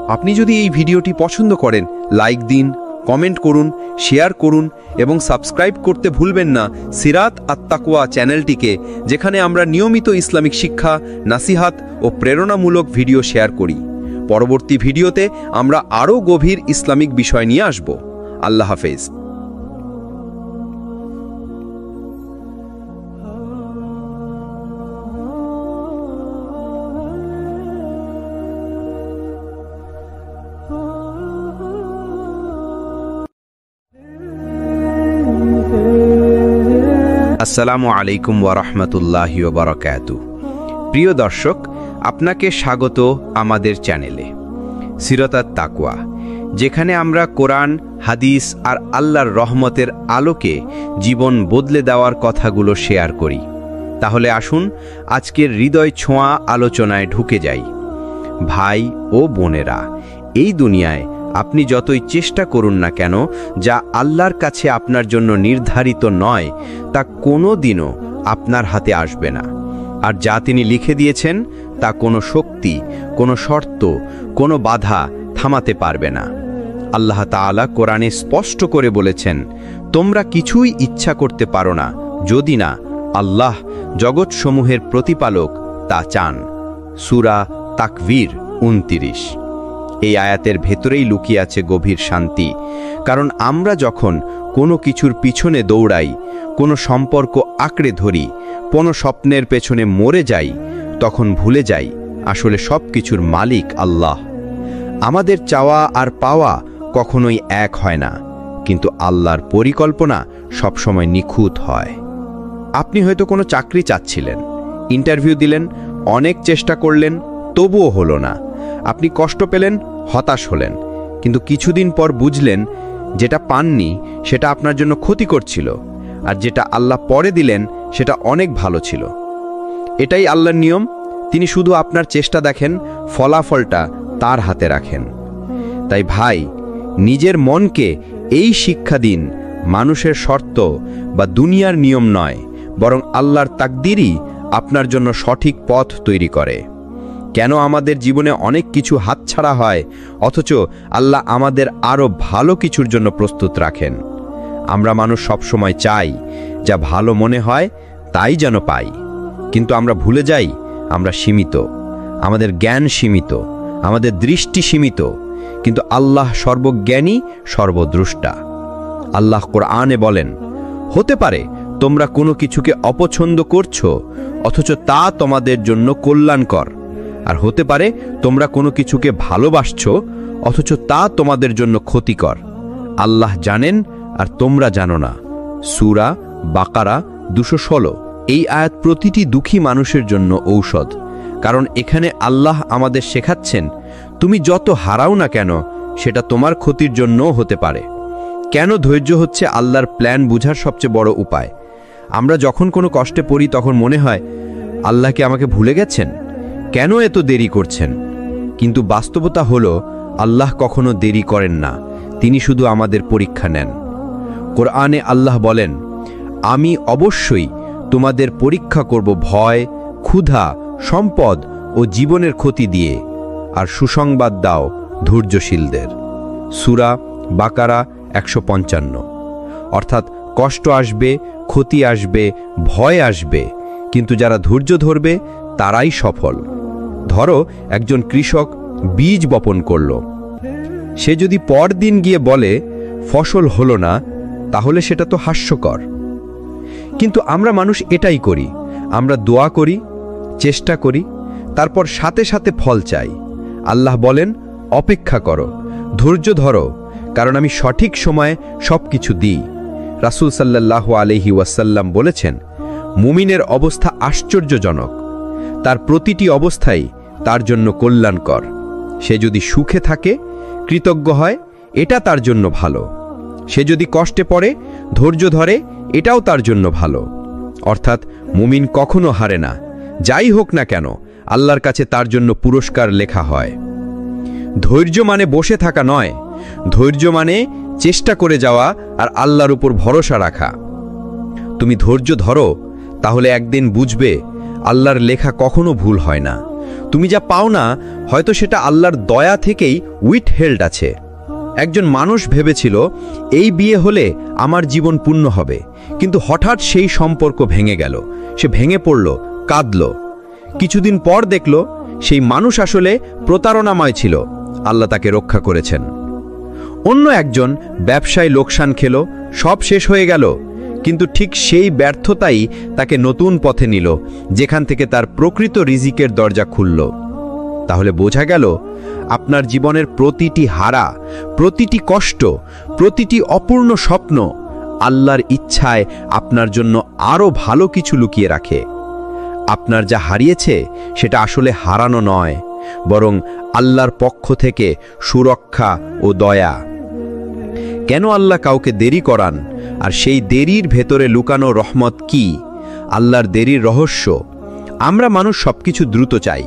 Speaker 2: আপনি যদি এই ভিডিওটি পছন্দ করেন, লাইক দিন, কমেন্ট করুন, শেয়ার করুন এবং সাবস্ক্রাইব করতে ভুলবেন না সিরাত আত-তাকওয়া চ্যানেলটিকে, যেখানে আমরা নিয়মিত ইসলামিক শিক্ষা, নাসিহাত ও প্রেরণামূলক ভিডিও শেয়ার করি। পরবর্তী ভিডিওতে আমরা আরও গভীর ইসলামিক বিষয় নিয়ে আসব। আল্লাহ হাফেজ।
Speaker 1: আসসালামু আলাইকুম ওয়া রাহমাতুল্লাহি ওয়া বারাকাতুহু। প্রিয় দর্শক, আপনাকে স্বাগত আমাদের চ্যানেলে সিরাত আত-তাকওয়া, যেখানে আমরা কোরআন, হাদিস আর আল্লাহর রহমতের আলোকে জীবন বদলে দেওয়ার কথাগুলো শেয়ার করি। তাহলে আসুন আজকের হৃদয় ছোঁয়া আলোচনায় ঢুকে যাই। ভাই ও বোনেরা, এই দুনিয়ায় আপনি যতই চেষ্টা করুন না কেন, যা আল্লাহর কাছে আপনার জন্য নির্ধারিত নয় তা কোনো দিনও আপনার হাতে আসবে না। আর যা তিনি লিখে দিয়েছেন তা কোনো শক্তি, কোনো শর্ত, কোনো বাধা থামাতে পারবে না। আল্লাহ তাআলা কোরআনে স্পষ্ট করে বলেছেন, তোমরা কিছুই ইচ্ছা করতে পারো না যদি না আল্লাহ জগৎসমূহের প্রতিপালক তা চান। সূরা তাকবীর 29। এই আয়াতের ভেতরেই লুকিয়ে আছে গভীর শান্তি। কারণ আমরা যখন কোনো কিছুর পিছনে দৌড়াই, কোনো সম্পর্ক আঁকড়ে ধরি, কোনো স্বপ্নের পেছনে মরে যাই, তখন ভুলে যাই আসলে সব কিছুর মালিক আল্লাহ। আমাদের চাওয়া আর পাওয়া কখনোই এক হয় না, কিন্তু আল্লাহর পরিকল্পনা সবসময় নিখুঁত হয়। আপনি হয়তো কোনো চাকরি চাচ্ছিলেন, ইন্টারভিউ দিলেন, অনেক চেষ্টা করলেন, তবুও হলো না। আপনি কষ্ট পেলেন, হতাশ হলেন, কিন্তু কিছুদিন পর বুঝলেন যেটা পাননি সেটা আপনার জন্য ক্ষতি করছিল, আর যেটা আল্লাহ পরে দিলেন সেটা অনেক ভালো ছিল। এটাই আল্লাহর নিয়ম। তিনি শুধু আপনার চেষ্টা দেখেন, ফলাফলটা তার হাতে রাখেন। তাই ভাই, নিজের মনকে এই শিক্ষা দিন, মানুষের শর্ত বা দুনিয়ার নিয়ম নয়, বরং আল্লাহর তাকদীরই আপনার জন্য সঠিক পথ তৈরি করে। কেন আমাদের জীবনে অনেক কিছু হাতছাড়া হয়, অথচ আল্লাহ আমাদের আরও ভালো কিছুর জন্য প্রস্তুত রাখেন? আমরা মানুষ সবসময় চাই যা ভালো মনে হয় তাই যেন পাই, কিন্তু আমরা ভুলে যাই আমরা সীমিত, আমাদের জ্ঞান সীমিত, আমাদের দৃষ্টি সীমিত, কিন্তু আল্লাহ সর্বজ্ঞানী, সর্বদ্রষ্টা। আল্লাহ কোরআনে বলেন, হতে পারে তোমরা কোনো কিছুকে অপছন্দ করছো অথচ তা তোমাদের জন্য কল্যাণকর, আর হতে পারে তোমরা কোনো কিছুকে ভালোবাসছো অথচ তা তোমাদের জন্য ক্ষতিকর। আল্লাহ জানেন আর তোমরা জানো না। সূরা বাকারা 216। এই আয়াত প্রতিটি দুঃখী মানুষের জন্য ঔষধ, কারণ এখানে আল্লাহ আমাদের শেখাচ্ছেন, তুমি যত হারাও না কেন সেটা তোমার ক্ষতির জন্যও হতে পারে। কেন ধৈর্য হচ্ছে আল্লাহর প্ল্যান বুঝার সবচেয়ে বড় উপায়। আমরা যখন কোনো কষ্টে পড়ি তখন মনে হয় আল্লাহ কি আমাকে ভুলে গেছেন, কেন এত দেরি করছেন? কিন্তু বাস্তবতা হলো আল্লাহ কখনো দেরি করেন না, তিনি শুধু আমাদের পরীক্ষা নেন। কোরআনে আল্লাহ বলেন, আমি অবশ্যই তোমাদের পরীক্ষা করব ভয়, ক্ষুধা, সম্পদ ও জীবনের ক্ষতি দিয়ে, আর সুসংবাদ দাও ধৈর্যশীলদের। সূরা বাকারা 155। অর্থাৎ কষ্ট আসবে, ক্ষতি আসবে, ভয় আসবে, কিন্তু যারা ধৈর্য ধরবে তারাই সফল। ধরো একজন কৃষক বীজ বপন করল, সে যদি পরদিন গিয়ে বলে ফসল হলো না, তাহলে সেটা তো হাস্যকর। কিন্তু আমরা মানুষ এটাই করি, আমরা দোয়া করি, চেষ্টা করি, তারপর সাথে সাথে ফল চাই। আল্লাহ বলেন, অপেক্ষা করো, ধৈর্য ধরো, কারণ আমি সঠিক সময়ে সবকিছু দিই। রাসূল সাল্লাল্লাহু আলাইহি ওয়াসাল্লাম বলেছেন, মুমিনের অবস্থা আশ্চর্যজনক, তার প্রতিটি অবস্থাই তার জন্য কল্যাণকর। সে যদি সুখে থাকে, কৃতজ্ঞ হয়, এটা তার জন্য ভালো। সে যদি কষ্টে পড়ে, ধৈর্য ধরে, এটাও তার জন্য ভালো। অর্থাৎ মুমিন কখনো হারে না, যাই হোক না কেন আল্লাহর কাছে তার জন্য পুরস্কার লেখা হয়। ধৈর্য মানে বসে থাকা নয়, ধৈর্য মানে চেষ্টা করে যাওয়া আর আল্লাহর উপর ভরসা রাখা। তুমি ধৈর্য ধরো, তাহলে একদিন বুঝবে আল্লাহর লেখা কখনো ভুল হয় না। তুমি যা পাও না, হয়তো সেটা আল্লাহর দয়া থেকেই উইথহেল্ড আছে। একজন মানুষ ভেবেছিল এই বিয়ে হলে আমার জীবন পূর্ণ হবে, কিন্তু হঠাৎ সেই সম্পর্ক ভেঙে গেল। সে ভেঙে পড়ল, কাঁদল। কিছুদিন পর দেখল সেই মানুষ আসলে প্রতারণাময় ছিল। আল্লাহ তাকে রক্ষা করেছেন। অন্য একজন ব্যবসায় লোকসান খেল, সব শেষ হয়ে গেল, কিন্তু ঠিক সেই ব্যর্থতাই তাকে নতুন পথে নিল, যেখান থেকে তার প্রকৃত রিজিকের দরজা খুলল। তাহলে বোঝা গেল আপনার জীবনের প্রতিটি হারা, প্রতিটি কষ্ট, প্রতিটি অপূর্ণ স্বপ্ন আল্লাহর ইচ্ছায় আপনার জন্য আরও ভালো কিছু লুকিয়ে রাখে। আপনার যা হারিয়েছে সেটা আসলে হারানো নয়, বরং আল্লাহর পক্ষ থেকে সুরক্ষা ও দয়া। কেন আল্লাহ কাউকে দেরি করান, আর সেই দেরির ভেতরে লুকানো রহমত কি? আল্লাহর দেরির রহস্য। আমরা মানুষ সবকিছু দ্রুত চাই,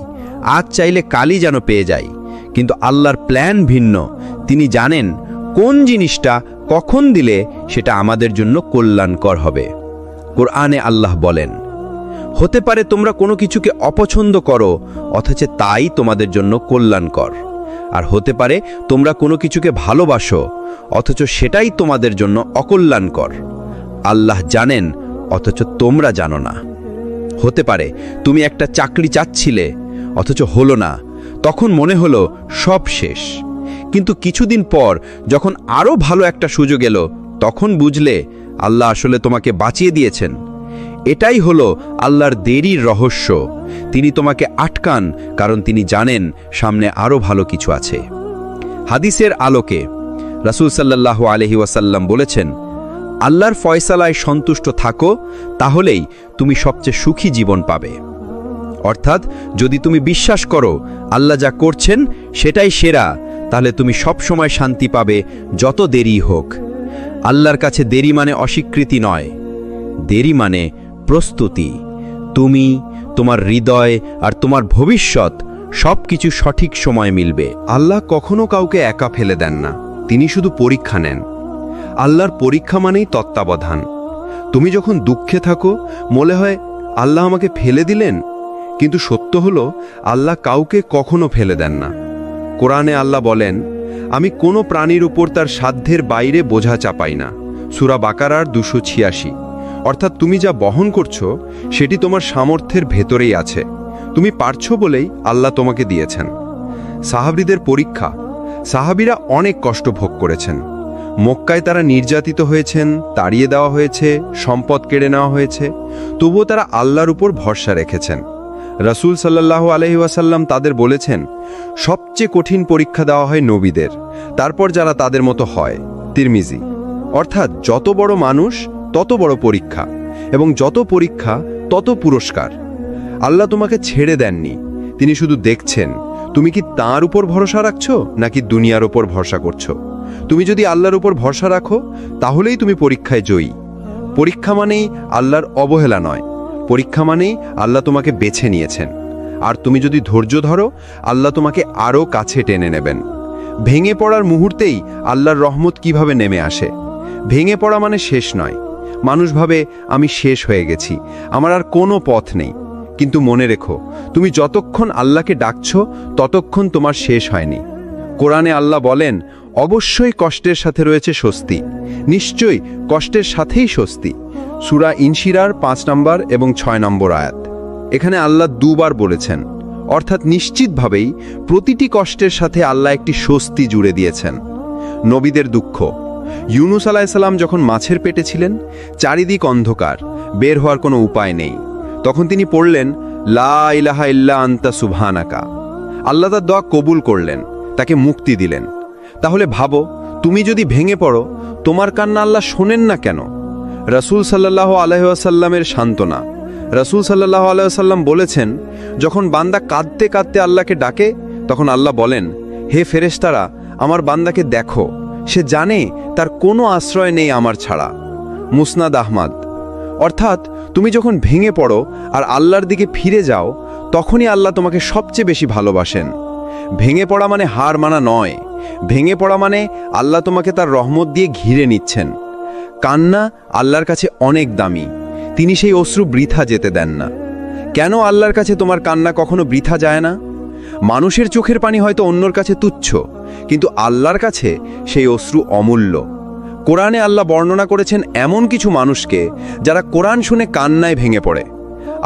Speaker 1: আজ চাইলে কালই যেন পেয়ে যাই, কিন্তু আল্লাহর প্ল্যান ভিন্ন। তিনি জানেন কোন জিনিসটা কখন দিলে সেটা আমাদের জন্য কল্যাণকর হবে। কোরআনে আল্লাহ বলেন, হতে পারে তোমরা কোনো কিছুকে অপছন্দ করো, অথচ তাই তোমাদের জন্য কল্যাণকর। আর হতে পারে তোমরা কোনো কিছুকে ভালোবাসো, অথচ সেটাই তোমাদের জন্য অকল্যাণকর। আল্লাহ জানেন, অথচ তোমরা জানো না। হতে পারে তুমি একটা চাকরি চাচ্ছিলে, অথচ হলো না। তখন মনে হলো সব শেষ, কিন্তু কিছুদিন পর যখন আরও ভালো একটা সুযোগ এলো, তখন বুঝলে আল্লাহ আসলে তোমাকে বাঁচিয়ে দিয়েছেন। এটাই হলো আল্লাহর দেরির রহস্য। তিনি তোমাকে আটকান কারণ তিনি জানেন সামনে আরও ভালো কিছু আছে। হাদিসের আলোকে রাসূল সাল্লাল্লাহু আলাইহি ওয়াসাল্লাম বলেছেন, আল্লাহর ফয়সালায় সন্তুষ্ট থাকো, তাহলেই তুমি সবচেয়ে সুখী জীবন পাবে। অর্থাৎ যদি তুমি বিশ্বাস করো আল্লাহ যা করছেন সেটাই সেরা, তাহলে তুমি সব সময় শান্তি পাবে, যত দেরি হোক। আল্লাহর কাছে দেরি মানে অস্বীকৃতি নয়, দেরি মানে প্রস্তুতি। তুমি, তোমার হৃদয় আর তোমার ভবিষ্যৎ সবকিছু সঠিক সময় মিলবে।
Speaker 2: আল্লাহ কখনো কাউকে একা ফেলে দেন না, তিনি শুধু পরীক্ষা নেন। আল্লাহর পরীক্ষা মানেই তত্ত্বাবধান। তুমি যখন দুঃখে থাকো, মনে হয় আল্লাহ আমাকে ফেলে দিলেন, কিন্তু সত্য হলো আল্লাহ কাউকে কখনো ফেলে দেন না। কোরআনে আল্লাহ বলেন, আমি কোনো প্রাণীর উপর তার সাধ্যের বাইরে বোঝা চাপাই না। সূরা বাকারার 286। অর্থাৎ তুমি যা বহন করছো সেটি তোমার সামর্থ্যের ভেতরেই আছে, তুমি পারছো বলেই আল্লাহ তোমাকে দিয়েছেন। সাহাবীদের পরীক্ষা। সাহাবীরা অনেক কষ্ট ভোগ করেছেন। মক্কায় তারা নির্যাতিত হয়েছেন, তাড়িয়ে দেওয়া হয়েছে, সম্পদ কেড়ে নেওয়া হয়েছে, তবুও তারা আল্লাহর উপর ভরসা রেখেছেন। রাসূল সাল্লাল্লাহু আলাইহি ওয়াসাল্লাম তাদের বলেছেন, সবচেয়ে কঠিন পরীক্ষা দেওয়া হয় নবীদের, তারপর যারা তাদের মতো হয়। তিরমিজি। অর্থাৎ যত বড় মানুষ তত বড় পরীক্ষা, এবং যত পরীক্ষা তত পুরস্কার। আল্লাহ তোমাকে ছেড়ে দেননি, তিনি শুধু দেখছেন তুমি কি তাঁর উপর ভরসা রাখছো নাকি দুনিয়ার উপর ভরসা করছো। তুমি যদি আল্লাহর উপর ভরসা রাখো, তাহলেই তুমি পরীক্ষায় জয়ী। পরীক্ষা মানেই আল্লাহর অবহেলা নয়, পরীক্ষা মানেই আল্লাহ তোমাকে বেছে নিয়েছেন। আর তুমি যদি ধৈর্য ধরো, আল্লাহ তোমাকে আরও কাছে টেনে নেবেন। ভেঙে পড়ার মুহূর্তেই আল্লাহর রহমত কিভাবে নেমে আসে। ভেঙে পড়া মানে শেষ নয়। মানুষ ভাবে আমি শেষ হয়ে গেছি, আমার আর কোনো পথ নেই। কিন্তু মনে রেখো, তুমি যতক্ষণ আল্লাহকে ডাকছো ততক্ষণ তোমার শেষ হয়নি। কোরআনে আল্লাহ বলেন, অবশ্যই কষ্টের সাথে রয়েছে স্বস্তি, নিশ্চয়ই কষ্টের সাথেই স্বস্তি। সূরা ইনশিরার 5 নম্বর এবং 6 নম্বর আয়াত। এখানে আল্লাহ দুবার বলেছেন, অর্থাৎ নিশ্চিতভাবেই প্রতিটি কষ্টের সাথে আল্লাহ একটি স্বস্তি জুড়ে দিয়েছেন। নবীদের দুঃখ। ইউনুস আলাইহিস সালাম যখন মাছের পেটে ছিলেন, চারিদিক অন্ধকার, বের হওয়ার কোনো উপায় নেই, তখন তিনি পড়লেন, লা ইলাহা ইল্লা আনতা সুবহানাকা। আল্লাহ তার দোয়া কবুল করলেন, তাকে মুক্তি দিলেন। তাহলে ভাবো, তুমি যদি ভেঙে পড়ো, তোমার কান্না আল্লাহ শোনেন না কেন? রাসূল সাল্লাল্লাহু আলাইহি ওয়াসাল্লামের সান্ত্বনা। রাসূল সাল্লাল্লাহু আলাইহি ওয়াসাল্লাম বলেছেন, যখন বান্দা কাঁদতে কাঁদতে আল্লাহকে ডাকে, তখন আল্লাহ বলেন, হে ফেরেশতারা, আমার বান্দাকে দেখো, সে জানে তার কোনো আশ্রয় নেই আমার ছাড়া। মুসনাদ আহমদ। অর্থাৎ তুমি যখন ভেঙে পড়ো আর আল্লাহর দিকে ফিরে যাও, তখনই আল্লাহ তোমাকে সবচেয়ে বেশি ভালোবাসেন। ভেঙে পড়া মানে হার মানা নয়, ভেঙে পড়া মানে আল্লাহ তোমাকে তার রহমত দিয়ে ঘিরে নিচ্ছেন। কান্না আল্লাহর কাছে অনেক দামি, তিনি সেই অশ্রু বৃথা যেতে দেন না। কেন আল্লাহর কাছে তোমার কান্না কখনো বৃথা যায় না? মানুষের চোখের পানি হয়তো অন্যর কাছে তুচ্ছ, কিন্তু আল্লাহর কাছে সেই অশ্রু অমূল্য। কোরআনে আল্লাহ বর্ণনা করেছেন এমন কিছু মানুষকে যারা কোরআন শুনে কান্নায় ভেঙে পড়ে,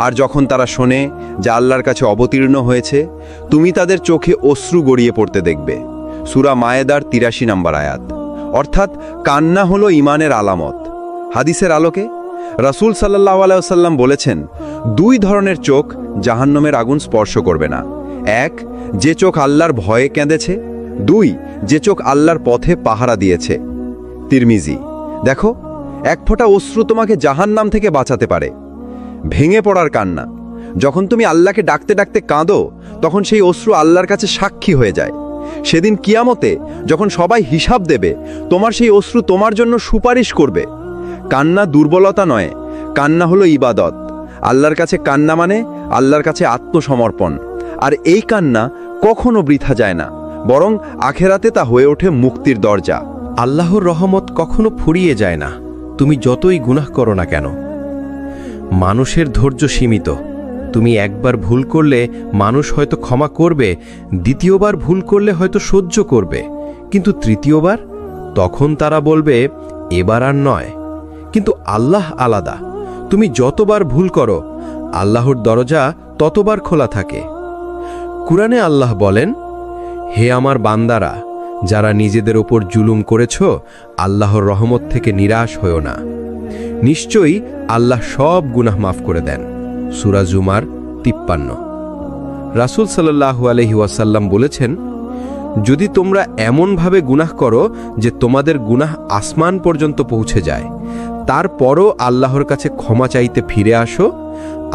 Speaker 2: আর যখন তারা শোনে যা আল্লাহর কাছে অবতীর্ণ হয়েছে, তুমি তাদের চোখে অশ্রু গড়িয়ে পড়তে দেখবে। সূরা মায়েদার ৮৩ নম্বর আয়াত। অর্থাৎ কান্না হলো ঈমানের আলামত। হাদিসের আলোকে রাসূল সাল্লাল্লাহু আলাইহি ওয়াসাল্লাম বলেছেন, 2 ধরনের চোখ জাহান্নামের আগুন স্পর্শ করবে না। 1, যে চোখ আল্লাহর ভয়ে কেঁদেছে। 2, যে চোখ আল্লাহর পথে পাহারা দিয়েছে। তিরমিজি। দেখো, 1 ফোঁটা অশ্রু তোমাকে জাহান্নাম থেকে বাঁচাতে পারে। ভেঙে পড়ার কান্না, যখন তুমি আল্লাহকে ডাকতে ডাকতে কাঁদো, তখন সেই অশ্রু আল্লাহর কাছে সাক্ষী হয়ে যায়। সেদিন কিয়ামতে যখন সবাই হিসাব দেবে, তোমার সেই অশ্রু তোমার জন্য সুপারিশ করবে। কান্না দুর্বলতা নয়, কান্না হলো ইবাদত। আল্লাহর কাছে কান্না মানে আল্লাহর কাছে আত্মসমর্পণ। আর এই কান্না কখনো বৃথা যায় না, বরং আখেরাতে তা হয়ে ওঠে মুক্তির দরজা।
Speaker 3: আল্লাহর রহমত কখনো ফুরিয়ে যায় না, তুমি যতই গুনাহ করো না কেন। মানুষের ধৈর্য সীমিত, তুমি একবার ভুল করলে মানুষ হয়তো ক্ষমা করবে, দ্বিতীয়বার ভুল করলে হয়তো সহ্য করবে, কিন্তু তৃতীয়বার তখন তারা বলবে এবার আর নয়। কিন্তু আল্লাহ আলাদা, তুমি যতবার ভুল করো আল্লাহর দরজা ততবার খোলা থাকে। কুরআনে আল্লাহ বলেন, হে আমার বান্দারা, যারা নিজেদের ওপর জুলুম করেছ, আল্লাহর রহমত থেকে নিরাশ হও না। নিশ্চয়ই আল্লাহ সব গুনাহ মাফ করে দেন। সূরা জুমার 53। রাসূল সাল্লাল্লাহু আলাইহি ওয়াসাল্লাম বলেছেন, যদি তোমরা এমনভাবে গুনাহ করো যে তোমাদের গুনাহ আসমান পর্যন্ত পৌঁছে যায়, তারপরও আল্লাহর কাছে ক্ষমা চাইতে ফিরে আসো,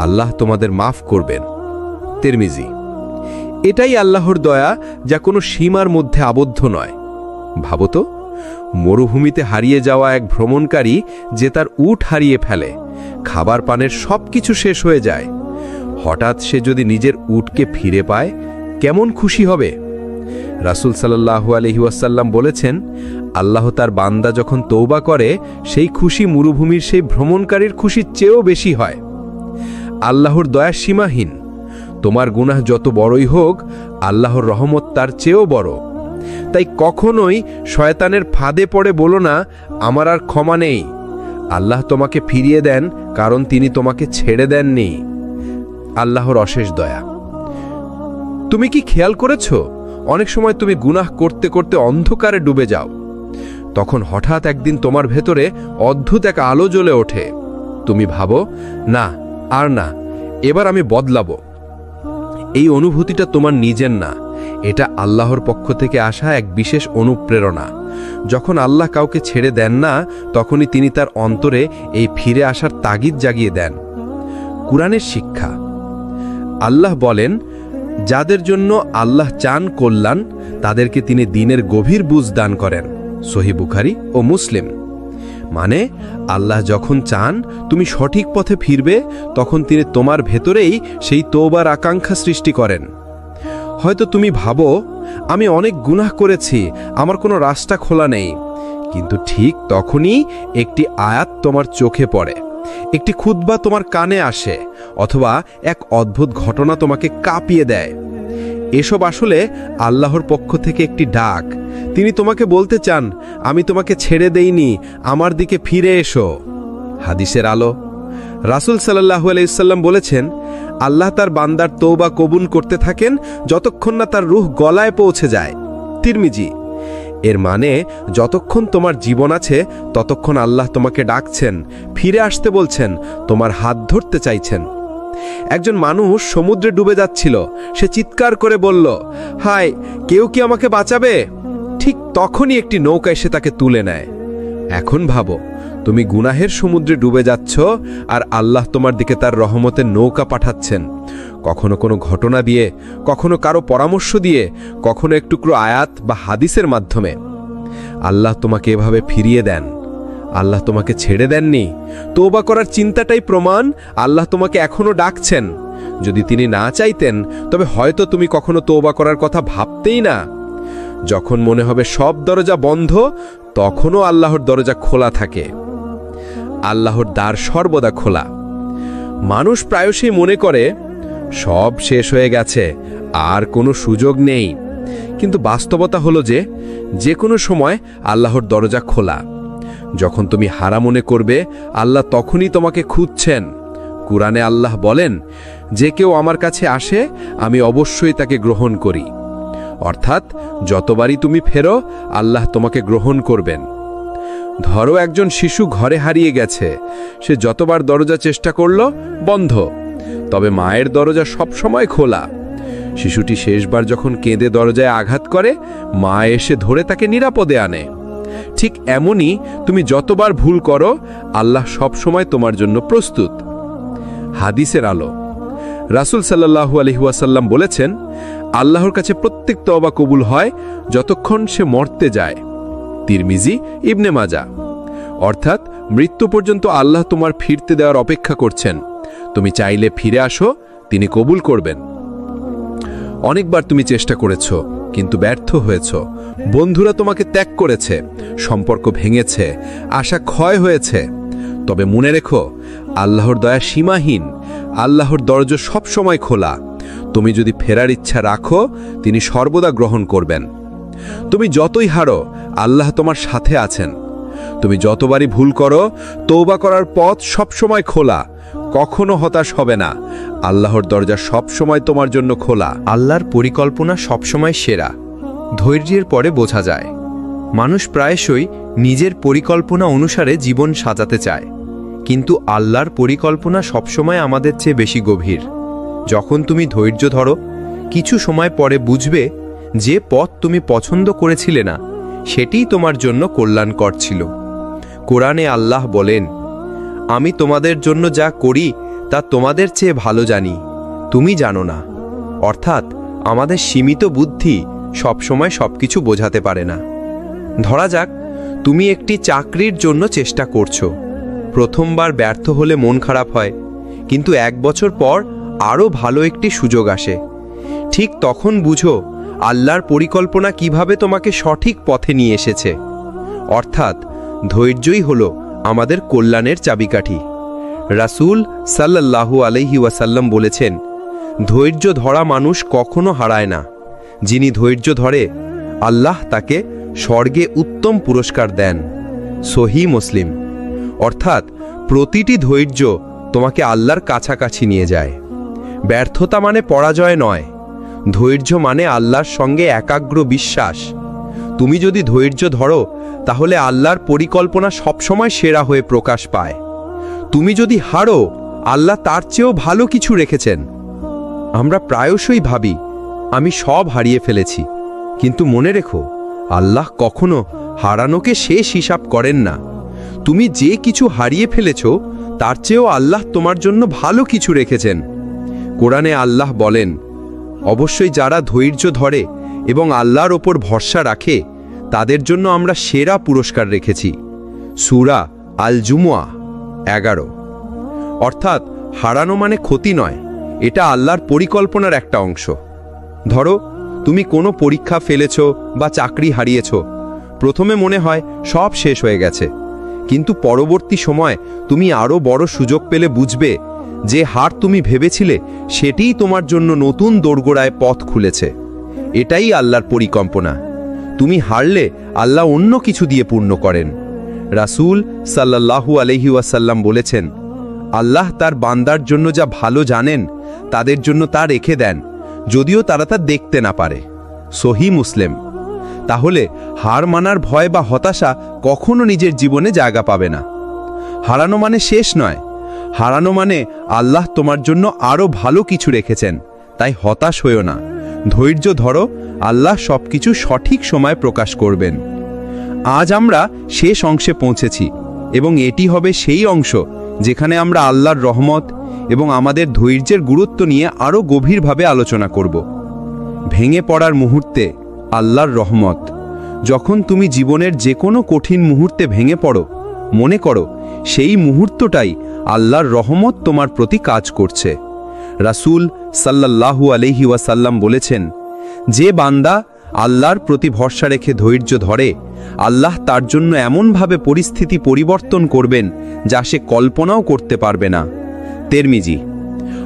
Speaker 3: আল্লাহ তোমাদের মাফ করবেন। তিরমিজি। এটাই আল্লাহর দয়া, যা কোনো সীমার মধ্যে আবদ্ধ নয়। ভাবো তো, মরুভূমিতে হারিয়ে যাওয়া এক ভ্রমণকারী যে তার উট হারিয়ে ফেলে, খাবার পানের সব কিছু শেষ হয়ে যায়, হঠাৎ সে যদি নিজের উটকে ফিরে পায়, কেমন খুশি হবে। রাসূল সাল্লাল্লাহু আলাইহি ওয়াসাল্লাম বলেছেন, আল্লাহ তার বান্দা যখন তওবা করে, সেই খুশি মরুভূমির সেই ভ্রমণকারীর খুশির চেয়েও বেশি হয়। আল্লাহর দয়া সীমাহীন। তোমার গুনাহ যত বড়ই হোক, আল্লাহর রহমত তার চেয়েও বড়। তাই কখনোই শয়তানের ফাঁদে পড়ে বলো না আমার আর ক্ষমা নেই। আল্লাহ তোমাকে ফিরিয়ে দেন, কারণ তিনি তোমাকে ছেড়ে দেননি। আল্লাহর অশেষ দয়া। তুমি কি খেয়াল করেছ, অনেক সময় তুমি গুনাহ করতে করতে অন্ধকারে ডুবে যাও, তখন হঠাৎ একদিন তোমার ভেতরে অদ্ভুত এক আলো জ্বলে ওঠে। তুমি ভাবো, না আর না, এবার আমি বদলাবো। এই অনুভূতিটা তোমার নিজের না, এটা আল্লাহর পক্ষ থেকে আসা এক বিশেষ অনুপ্রেরণা। যখন আল্লাহ কাউকে ছেড়ে দেন না, তখনই তিনি তার অন্তরে এই ফিরে আসার তাগিদ জাগিয়ে দেন। কুরআনের শিক্ষা। আল্লাহ বলেন, যাদের জন্য আল্লাহ চান কল্যাণ, তাদেরকে তিনি দ্বীনের গভীর বুঝ দান করেন। সহিহ বুখারী ও মুসলিম। মানে আল্লাহ যখন চান তুমি সঠিক পথে ফিরবে, তখন তিনি তোমার ভেতরেই সেই তওবার আকাঙ্ক্ষা সৃষ্টি করেন। হয়তো তুমি ভাবো, আমি অনেক গুনাহ করেছি, আমার কোনো রাস্তা খোলা নেই। কিন্তু ঠিক তখনই একটি আয়াত তোমার চোখে পড়ে, একটি খুতবা তোমার কানে আসে, অথবা এক অদ্ভুত ঘটনা তোমাকে কাঁপিয়ে দেয়। এসব আসলে আল্লাহর পক্ষ থেকে একটি ডাক। তিনি তোমাকে বলতে চান, আমি তোমাকে ছেড়ে দেইনি, আমার দিকে ফিরে এসো। হাদিসের আলো। রাসূল সাল্লাল্লাহু আলাইহি ওয়াসাল্লাম বলেছেন, আল্লাহ তার বান্দার তওবা কবুল করতে থাকেন যতক্ষণ না তার রূহ গলায় পৌঁছে যায়। তিরমিজি। এর মানে যতক্ষণ তোমার জীবন আছে ততক্ষণ আল্লাহ তোমাকে ডাকছেন, ফিরে আসতে বলছেন, তোমার হাত ধরতে চাইছেন। একজন মানুষ সমুদ্রে ডুবে যাচ্ছিল, সে চিৎকার করে বলল, হায়, কেউ কি আমাকে বাঁচাবে? ঠিক তখনই একটি নৌকা এসে তাকে তুলে নেয়। এখন ভাবো, তুমি গুনাহের সমুদ্রে ডুবে যাচ্ছ, আর আল্লাহ তোমার দিকে তার রহমতের নৌকা পাঠাচ্ছেন। কখনো কোনো ঘটনা দিয়ে, কখনো কারো পরামর্শ দিয়ে, কখনো এক টুকরো আয়াত বা হাদিসের মাধ্যমে। আল্লাহ তোমাকে এভাবে ফিরিয়ে দেন। আল্লাহ তোমাকে ছেড়ে দেননি। তওবা করার চিন্তাটাই প্রমাণ আল্লাহ তোমাকে এখনো ডাকছেন। যদি তিনি না চাইতেন, তবে হয়তো তুমি কখনো তওবা করার কথা ভাবতেই না।
Speaker 4: যখন মনে হবে সব দরজা বন্ধ, তখনও আল্লাহর দরজা খোলা থাকে। আল্লাহর দ্বার সর্বদা খোলা। মানুষ প্রায়শই মনে করে সব শেষ হয়ে গেছে, আর কোনো সুযোগ নেই। কিন্তু বাস্তবতা হলো যে কোনো সময় আল্লাহর দরজা খোলা। যখন তুমি হারা মনে করবে, আল্লাহ তখনই তোমাকে খুঁজছেন। কুরআনে আল্লাহ বলেন, যে কেউ আমার কাছে আসে আমি অবশ্যই তাকে গ্রহণ করি। অর্থাৎ যতবারই তুমি ফেরো, আল্লাহ তোমাকে গ্রহণ করবেন। ধরো একজন শিশু ঘরে হারিয়ে গেছে, সে যতবার দরজা চেষ্টা করল বন্ধ, তবে মায়ের দরজা সবসময় খোলা। শিশুটি শেষবার যখন কেঁদে দরজায় আঘাত করে, মা এসে ধরে তাকে নিরাপদে আনে। ঠিক এমনই তুমি যতবার ভুল করো, আল্লাহ সবসময় তোমার জন্য প্রস্তুত। হাদিসের আলো। রাসূল সাল্লাল্লাহু আলাইহি ওয়াসাল্লাম বলেছেন, আল্লাহর কাছে প্রত্যেক তওবা কবুল হয় যতক্ষণ সে মরতে যায়। তিরমিজি, ইবনে মাজা। অর্থাৎ মৃত্যু পর্যন্ত আল্লাহ তোমার ফিরতে দেওয়ার অপেক্ষা করছেন। তুমি চাইলে ফিরে আসো, তিনি কবুল করবেন। অনেকবার তুমি চেষ্টা করেছ, কিন্তু ব্যর্থ হয়েছ। বন্ধুরা তোমাকে ত্যাগ করেছে, সম্পর্ক ভেঙেছে, আশা ক্ষয় হয়েছে। তবে মনে রেখো, আল্লাহর দয়া সীমাহীন। আল্লাহর দরজা সবসময় খোলা। তুমি যদি ফেরার ইচ্ছা রাখো, তিনি সর্বদা গ্রহণ করবেন। তুমি যতই হারো, আল্লাহ তোমার সাথে আছেন। তুমি যতবারই ভুল করো, তওবা করার পথ সবসময় খোলা। কখনো হতাশ হবে না। আল্লাহর দরজা সবসময় তোমার জন্য খোলা।
Speaker 3: আল্লাহর পরিকল্পনা সবসময় সেরা। ধৈর্যের পরে বোঝা যায়। মানুষ প্রায়শই নিজের পরিকল্পনা অনুসারে জীবন সাজাতে চায়, কিন্তু আল্লাহর পরিকল্পনা সবসময় আমাদের চেয়ে বেশি গভীর। যখন তুমি ধৈর্য ধরো, কিছু সময় পরে বুঝবে যে পথ তুমি পছন্দ করেছিলে না, সেটিই তোমার জন্য কল্যাণকর ছিল। কোরআনে আল্লাহ বলেন, আমি তোমাদের জন্য যা করি তা তোমাদের চেয়ে ভালো জানি, তুমি জানো না। অর্থাৎ আমাদের সীমিত বুদ্ধি সবসময় সবকিছু বোঝাতে পারে না। ধরা যাক, তুমি একটি চাকরির জন্য চেষ্টা করছো। প্রথমবার ব্যর্থ হলে মন খারাপ হয়, কিন্তু 1 বছর পর আরও ভালো একটি সুযোগ আসে। ঠিক তখন বুঝো আল্লাহর পরিকল্পনা কিভাবে তোমাকে সঠিক পথে নিয়ে এসেছে। অর্থাৎ ধৈর্যই হলো আমাদের কল্যাণের চাবিকাঠি। রাসূল সাল্লাল্লাহু আলাইহি ওয়াসাল্লাম বলেছেন, ধৈর্য ধরা মানুষ কখনো হারায় না। যিনি ধৈর্য ধরে, আল্লাহ তাকে স্বর্গে উত্তম পুরস্কার দেন। সহিহ মুসলিম। অর্থাৎ প্রতিটি ধৈর্য তোমাকে আল্লাহর কাছাকাছি নিয়ে যায়। ব্যর্থতা মানে পরাজয় নয়, ধৈর্য মানে আল্লাহর সঙ্গে একাগ্র বিশ্বাস। তুমি যদি ধৈর্য ধরো, তাহলে আল্লাহর পরিকল্পনা সবসময় সেরা হয়ে প্রকাশ পায়। তুমি যদি হারো, আল্লাহ তার চেয়েও ভালো কিছু রেখেছেন। আমরা প্রায়শই ভাবি, আমি সব হারিয়ে ফেলেছি, কিন্তু মনে রেখো, আল্লাহ কখনো হারানোকে শেষ হিসাব করেন না। তুমি যে কিছু হারিয়ে ফেলেছ, তার চেয়েও আল্লাহ তোমার জন্য ভালো কিছু রেখেছেন। কোরআনে আল্লাহ বলেন, অবশ্যই যারা ধৈর্য ধরে এবং আল্লাহর ওপর ভরসা রাখে, তাদের জন্য আমরা সেরা পুরস্কার রেখেছি। সূরা আল জুমুয়া 11। অর্থাৎ হারানো মানে ক্ষতি নয়, এটা আল্লাহর পরিকল্পনার একটা অংশ। ধরো, তুমি কোনো পরীক্ষা ফেলেছ বা চাকরি হারিয়েছ। প্রথমে মনে হয় সব শেষ হয়ে গেছে, কিন্তু পরবর্তী সময় তুমি আরও বড় সুযোগ পেলে বুঝবে যে হার তুমি ভেবেছিলে সেটিই তোমার জন্য নতুন দোরগোড়ায় পথ খুলেছে। এটাই আল্লাহর পরিকল্পনা। তুমি হারলে আল্লাহ অন্য কিছু দিয়ে পূর্ণ করেন। রাসূল সাল্লাল্লাহু আলাইহি ওয়াসাল্লাম বলেছেন, আল্লাহ তার বান্দার জন্য যা ভালো জানেন, তাদের জন্য তা রেখে দেন, যদিও তারা তা দেখতে না পারে। সহিহ মুসলিম। তাহলে হার মানার ভয় বা হতাশা কখনো নিজের জীবনে জায়গা পাবে না। হারানো মানে শেষ নয়, হারানো মানে আল্লাহ তোমার জন্য আরও ভালো কিছু রেখেছেন। তাই হতাশ হইও না, ধৈর্য ধরো, আল্লাহ সবকিছু সঠিক সময় প্রকাশ করবেন। আজ আমরা শেষ অংশে পৌঁছেছি, এবং এটি হবে সেই অংশ যেখানে আমরা আল্লাহর রহমত এবং আমাদের ধৈর্যের গুরুত্ব নিয়ে আরও গভীরভাবে আলোচনা করব। ভেঙে পড়ার মুহূর্তে আল্লাহর রহমত। যখন তুমি জীবনের যে কোনো কঠিন মুহূর্তে ভেঙে পড়ো, মনে করো সেই মুহূর্তটাই আল্লাহর রহমত তোমার প্রতি কাজ করছে। রাসূল সাল্লাল্লাহু আলাইহি ওয়াসাল্লাম বলেছেন, যে বান্দা
Speaker 1: আল্লাহর প্রতি ভরসা রেখে ধৈর্য ধরে, আল্লাহ তার জন্য এমনভাবে পরিস্থিতি পরিবর্তন করবেন যা সে কল্পনাও করতে পারবে না। তিরমিজি।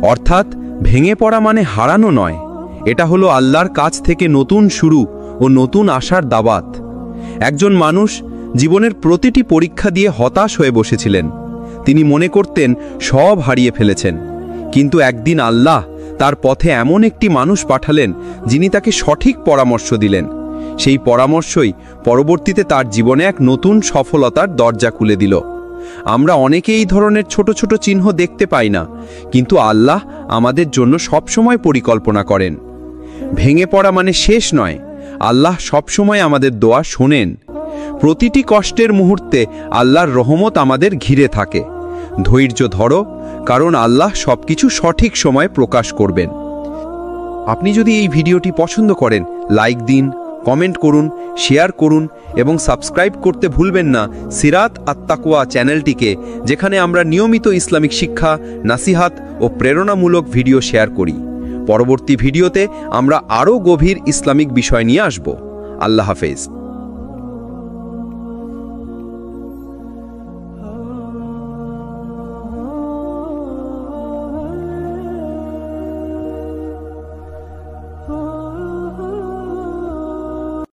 Speaker 1: অর্থাৎ ভেঙে পড়া মানে হারানো নয়, এটা হলো আল্লাহর কাছ থেকে নতুন শুরু ও নতুন আশার দাওয়াত। একজন মানুষ জীবনের প্রতিটি পরীক্ষা দিয়ে হতাশ হয়ে বসেছিলেন। তিনি মনে করতেন সব হারিয়ে ফেলেছেন, কিন্তু একদিন আল্লাহ তার পথে এমন একটি মানুষ পাঠালেন যিনি তাকে সঠিক পরামর্শ দিলেন। সেই পরামর্শই পরবর্তীতে তার জীবনে এক নতুন সফলতার দরজা খুলে দিল। আমরা অনেকে এই ধরনের ছোট ছোট চিহ্ন দেখতে পাই না, কিন্তু আল্লাহ আমাদের জন্য সবসময় পরিকল্পনা করেন। ভেঙে পড়া মানে শেষ নয়, আল্লাহ সবসময় আমাদের দোয়া শোনেন। প্রতিটি কষ্টের মুহূর্তে আল্লাহর রহমত আমাদের ঘিরে থাকে। ধৈর্য ধরো, কারণ আল্লাহ সবকিছু সঠিক সময়ে প্রকাশ করবেন। আপনি যদি এই ভিডিওটি পছন্দ করেন, লাইক দিন, কমেন্ট করুন, শেয়ার করুন এবং সাবস্ক্রাইব করতে ভুলবেন না সিরাত আত-তাকওয়া চ্যানেলটিকে, যেখানে আমরা নিয়মিত ইসলামিক শিক্ষা, নাসিহাত ও প্রেরণামূলক ভিডিও শেয়ার করি। পরবর্তী ভিডিওতে আমরা আরও গভীর ইসলামিক বিষয় নিয়ে আসব। আল্লাহ হাফেজ।